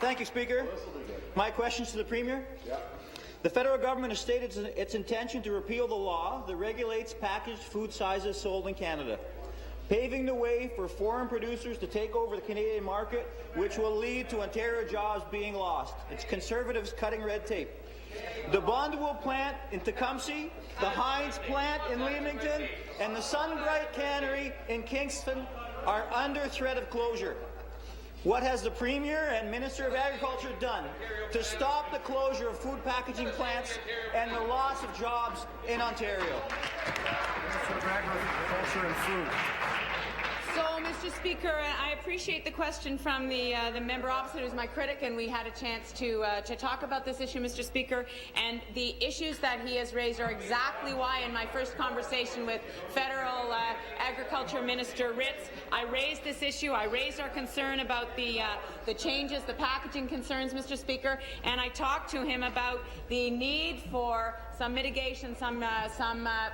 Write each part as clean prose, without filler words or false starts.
Thank you, Speaker. My questions to the Premier. The federal government has stated its intention to repeal the law that regulates packaged food sizes sold in Canada, paving the way for foreign producers to take over the Canadian market, which will lead to Ontario jobs being lost. It's Conservatives cutting red tape. The Bondwell plant in Tecumseh, the Heinz plant in Leamington, and the Sunbright Cannery in Kingston are under threat of closure. What has the Premier and Minister of Agriculture done to stop the closure of food packaging plants and the loss of jobs in Ontario? Minister of Agriculture and Food. So, Mr. Speaker, I appreciate the question from the member opposite, who's my critic, and we had a chance to talk about this issue, Mr. Speaker. And the issues that he has raised are exactly why, in my first conversation with Federal Agriculture Minister Ritz, I raised this issue. I raised our concern about the changes, the packaging concerns, Mr. Speaker, and I talked to him about the need for some mitigation, some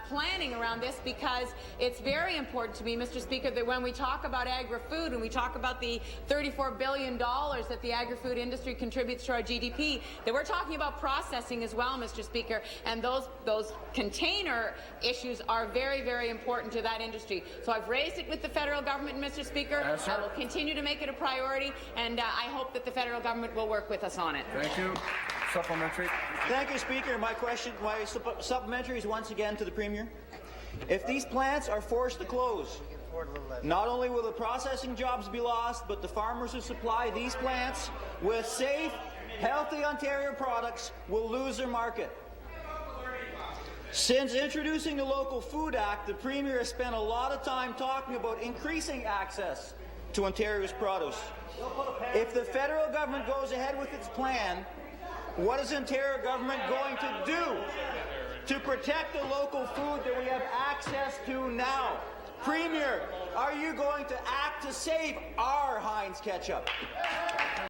planning around this, because it's very important to me, Mr. Speaker, that when we talk about agri-food and we talk about the $34 billion that the agri-food industry contributes to our GDP, that we're talking about processing as well, Mr. Speaker, and those container issues are very, very important to that industry. So I've raised it with the federal government, Mr. Speaker. I will continue to make it a priority, and I hope that the federal government will work with us on it. Thank you. Supplementary. Thank you, Speaker. My supplementary is once again to the Premier. If these plants are forced to close, not only will the processing jobs be lost, but the farmers who supply these plants with safe, healthy Ontario products will lose their market. Since introducing the Local Food Act, the Premier has spent a lot of time talking about increasing access to Ontario's produce. If the federal government goes ahead with its plan, what is the Ontario government going to do to protect the local food that we have access to now? Premier, are you going to act to save our Heinz ketchup?